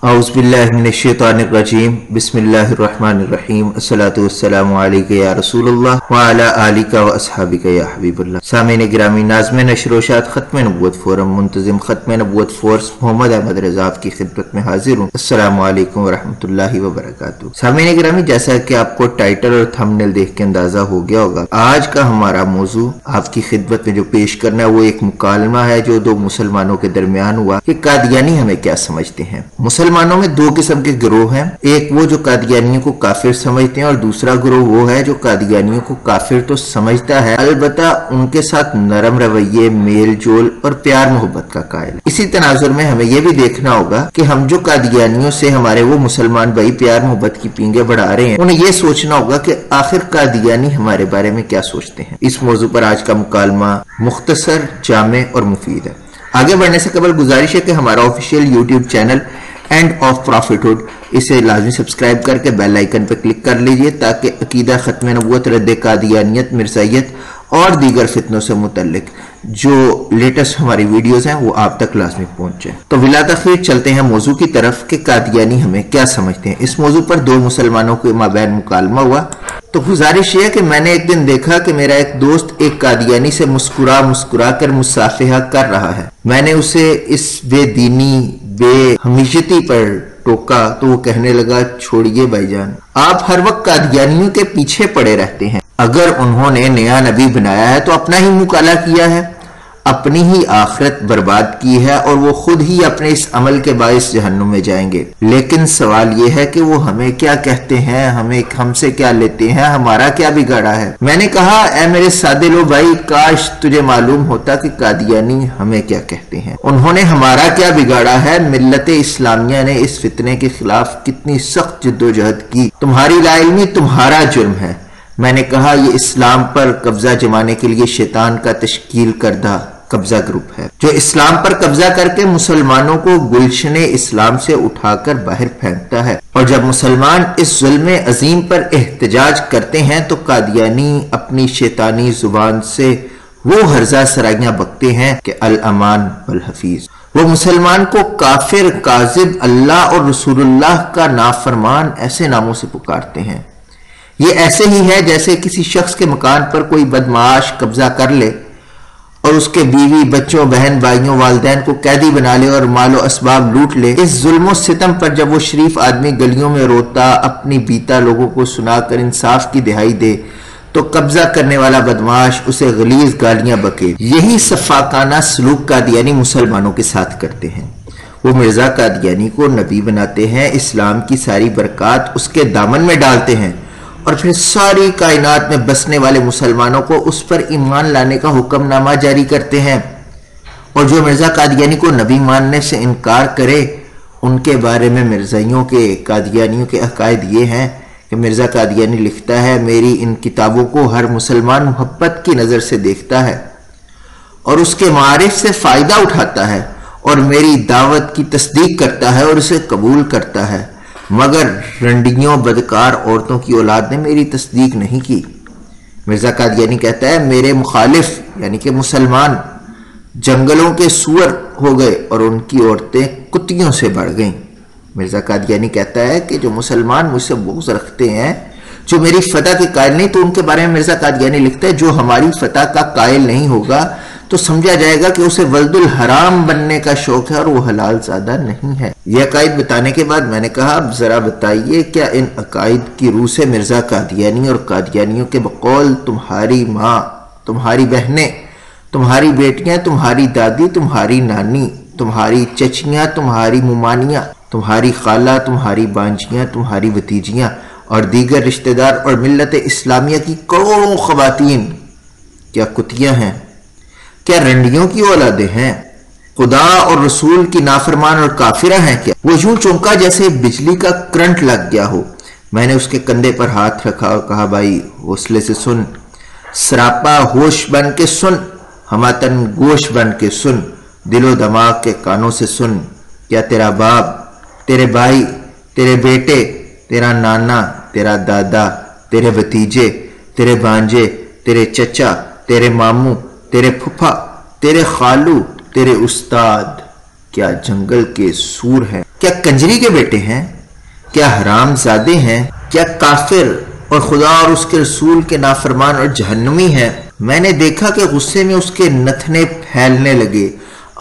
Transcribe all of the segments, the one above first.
औज़ुबिल्लाहि मिनश्शैतानिर्रजीम बिस्मिल्लाहिर्रहमानिर्रहीम अस्सलातु वस्सलामु अलैका या रसूलल्लाह व अला आलिका व अस्हाबिका या हबीबल्लाह। सामीन गिरामी, नाज़िम नशरोशात खत्म नबुव्वत फोरम मुंतज़िम खत्म नबुव्वत फोर्स मोहम्मद अहमद रज़ा की खिदमत में हाजिर हूँ। अस्सलामु अलैकुम व रहमतुल्लाहि व बरकातुहू। सामीन गिरामी, जैसा कि आपको टाइटल और थंबनेल देख के अंदाजा हो गया होगा, आज का हमारा मौजू आपकी खिदमत में जो पेश करना है वो एक मुकालमा है जो दो मुसलमानों के दरमियान हुआ कि कादियानी हमें क्या समझते हैं। मुसलमानों में दो किस्म के गिरोह हैं, एक वो जो कादियानियों को काफिर समझते हैं और दूसरा गिरोह वो है जो कादियानियों को काफिर तो समझता है, अलबत्ता उनके साथ नरम रवैये, मेल जोल और प्यार मोहब्बत का कायल है। इसी तनाजुर में हमें यह भी देखना होगा कि हम जो कादियानियों से हमारे वो मुसलमान भाई प्यार मोहब्बत की पींगे बढ़ा रहे हैं, उन्हें यह सोचना होगा कि आखिर कादियानी हमारे बारे में क्या सोचते हैं। इस मौजू पर आज का मुकालमा मुख्तसर, जामे और मुफीद है। आगे बढ़ने से कबल गुजारिश है कि हमारा official YouTube channel end of prophethood, इसे लाजमी सब्सक्राइब करके बेल आइकन पर क्लिक कर लीजिए ताकि अकीदा, खत्म नबूवत, रद्द कादियानियत, मिर्ज़ाइयत और दीगर फितनों से मुतल्लिक जो लेटेस्ट हमारी वीडियोस हैं वो आप तक लाजमी पहुंचे। तो बिला तखीर चलते हैं मौजू की तरफ कि कादियानी हमें क्या समझते हैं। इस मौजू पर दो मुसलमानों के माबैन मुकालमा हुआ। तो गुजारिश ये है कि मैंने एक दिन देखा कि मेरा एक दोस्त एक कादियानी से मुस्कुरा कर मुसाफिहा कर रहा है। मैंने उसे इस बेदीनी, बेहमीशती पर टोका तो वो कहने लगा, छोड़िए भाईजान, आप हर वक्त कादियानियों के पीछे पड़े रहते हैं। अगर उन्होंने नया नबी बनाया है तो अपना ही मुंह काला किया है, अपनी ही आखिरत बर्बाद की है और वो खुद ही अपने इस अमल के बाइस जहन्नुम में जाएंगे। लेकिन सवाल ये है कि वो हमें क्या कहते हैं, हमसे क्या लेते हैं, हमारा क्या बिगाड़ा है। मैंने कहा, ऐ मेरे सादे लो भाई, काश तुझे मालूम होता कि कादियानी हमें क्या कहते हैं, उन्होंने हमारा क्या बिगाड़ा है। मिल्लत इस्लामिया ने इस फितने के खिलाफ कितनी सख्त जिद्दोजहद की, तुम्हारी लाइल्मी तुम्हारा जुर्म है। मैंने कहा, यह इस्लाम पर कब्जा जमाने के लिए शैतान का तश्कील करदा कब्जा ग्रुप है जो इस्लाम पर कब्जा करके मुसलमानों को गुलशने इस्लाम से उठाकर बाहर फेंकता है। और जब मुसलमान इस जुल्म अजीम पर एहतजाज करते हैं तो कादियानी अपनी शैतानी जुबान से वो हर्जा सराइयां बकते हैं कि अल अमान वल हफीज। वो मुसलमान को काफिर, काजिब, अल्लाह और रसूलुल्लाह का नाफरमान ऐसे नामों से पुकारते हैं। ये ऐसे ही है जैसे किसी शख्स के मकान पर कोई बदमाश कब्जा कर ले और उसके बीवी, बच्चों, बहन भाइयों, वालिदैन को कैदी बना ले और मालो असबाब लूट ले। इस जुल्म सितम पर जब वो शरीफ आदमी गलियों में रोता, अपनी बीता लोगों को सुनाकर इंसाफ की दिहाई दे, तो कब्जा करने वाला बदमाश उसे गलीज गालियां बके। यही सफाकाना सलूक कादियानी मुसलमानों के साथ करते हैं। वो मिर्जा कादियानी को नबी बनाते हैं, इस्लाम की सारी बरकत उसके दामन में डालते हैं और फिर सारी कायनात में बसने वाले मुसलमानों को उस पर ईमान लाने का हुक्मनामा जारी करते हैं। और जो मिर्जा कादियानी को नबी मानने से इनकार करे, उनके बारे में मिर्जाइयों के, कादियानियों के अकायद ये हैं कि मिर्जा कादियानी लिखता है, मेरी इन किताबों को हर मुसलमान मोहब्बत की नजर से देखता है और उसके मारिफ से फायदा उठाता है और मेरी दावत की तस्दीक करता है और उसे कबूल करता है, मगर रंडियों, बदकार औरतों की औलाद ने मेरी तस्दीक नहीं की। मिर्जा कादियानी कहता है, मेरे मुखालिफ यानी कि मुसलमान जंगलों के सूअर हो गए और उनकी औरतें कुत्तियों से बढ़ गईं। मिर्जा कादियानी कहता है कि जो मुसलमान मुझसे बुग़्ज़ रखते हैं, जो मेरी फतह के कायल नहीं, तो उनके बारे में मिर्जा कादियानी लिखता है, जो हमारी फतह का कायल नहीं होगा तो समझा जाएगा कि उसे वल्दुल हराम बनने का शौक है और वो हलाल ज़्यादा नहीं है। यह अकायद बताने के बाद मैंने कहा, अब जरा बताइए, क्या इन अकायद की रूह से मिर्जा कादियानी और कादियानियों के बकौल तुम्हारी माँ, तुम्हारी बहनें, तुम्हारी बेटियां, तुम्हारी दादी, तुम्हारी नानी, तुम्हारी चचियां, तुम्हारी मुमानियां, तुम्हारी खाला, तुम्हारी बांजियां, तुम्हारी भतीजियां और दीगर रिश्तेदार और मिल्लत इस्लामिया की करोड़ों खवातीन क्या कुतियां हैं? क्या रंडियों की औलादे हैं? खुदा और रसूल की नाफरमान और काफिरा हैं क्या? वो यूं चौंका जैसे बिजली का करंट लग गया हो। मैंने उसके कंधे पर हाथ रखा और कहा, भाई हौसले से सुन, सरापा होश बन के सुन, हमातन गोश बन के सुन, दिलो दिमाग के कानों से सुन। क्या तेरा बाप, तेरे भाई, तेरे बेटे, तेरा नाना, तेरा दादा, तेरे भतीजे, तेरे भांजे, तेरे चचा, तेरे मामू, तेरे फुफा, तेरे खालू, तेरे उस्ताद क्या जंगल के सूर हैं? کیا کنجری کے بیٹے ہیں؟ کیا حرام زادے ہیں؟ کیا کافر اور خدا اور اس کے رسول کے نافرمان اور جہنمی ہیں؟ میں نے دیکھا کہ غصے میں اس کے نتنے پھیلنے لگے،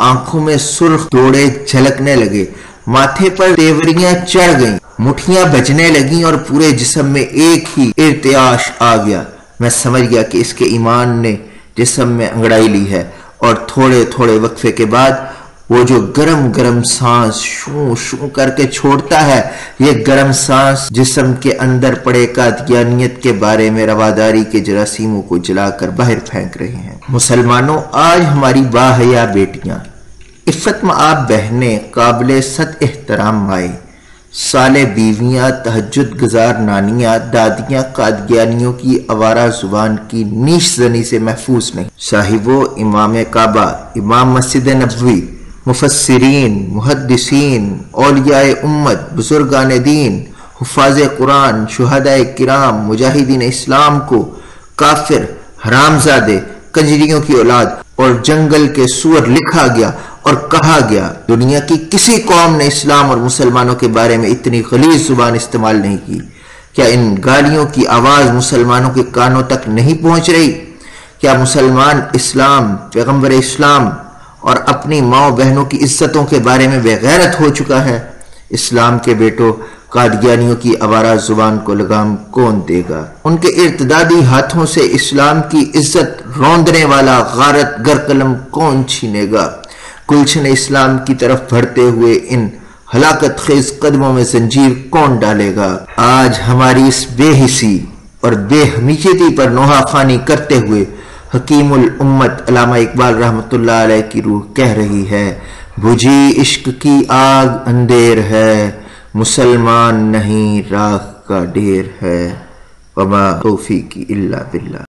آنکھوں میں سرخ دوڑے جھلکنے لگے، ماتھے پر تیوریاں چڑھ گئیں، مٹھیاں بجنے لگیں اور پورے جسم میں ایک ہی ارتعاش آ گیا۔ میں سمجھ گیا کہ اس کے ایمان نے جسم میں انگڑائی لی ہے، اور تھوڑے تھوڑے وقفے کے بعد وہ جو گرم گرم سانس شوں شوں کر کے چھوڑتا ہے، یہ گرم سانس جسم کے اندر پڑے قادیانیت کے بارے میں رواداری کے جراثیموں کو جلا کر باہر پھینک رہے ہیں۔ مسلمانوں، آج ہماری باحیا بیٹیاں، عفت مآب بہنیں، قابل صد احترام مائیں، صالح بیویاں، تہجد گزار نانیاں، دادیاں قادیانیوں کی آوارہ زبان کی نیش زنی سے محفوظ نہیں۔ صاحبو، امام کعبہ، امام مسجد نبوی، مفسرین، محدثین، اولیاء امت، بزرگان دین، حفاظ قرآن، شہداء کرام، مجاہدین اسلام کو کافر، حرامزادے، کنجریوں کی اولاد اور جنگل کے سور لکھا گیا اور کہا گیا۔ دنیا کی کسی قوم نے اسلام اور مسلمانوں کے بارے میں اتنی غلیظ زبان استعمال نہیں کی۔ کیا ان گالیوں کی آواز مسلمانوں کے کانوں تک نہیں پہنچ رہی؟ کیا مسلمان اسلام، پیغمبر اسلام اور اپنی ماں بہنوں کی عزتوں کے بارے میں بے غیرت ہو چکا ہے؟ اسلام کے بیٹوں، قادیانیوں کی آوارہ زبان کو لگام کون دے گا؟ ان کے ارتدادی ہاتھوں سے اسلام کی عزت روندنے والا غارت گر قلم کون چھینے گا؟ گلشن اسلام کی طرف بڑھتے ہوئے ان ہلاکت خیز قدموں میں زنجیر کون ڈالے گا؟ آج ہماری اس بے حسی اور بے حمیتی پر نوحہ خوانی کرتے ہوئے حکیم الامت علامہ اقبال رحمۃ اللہ علیہ کی روح کہہ رہی ہے، بجھی عشق کی آگ اندھیر ہے، مسلمان نہیں راکھ کا ڈھیر ہے، وما توفیقی الا باللہ۔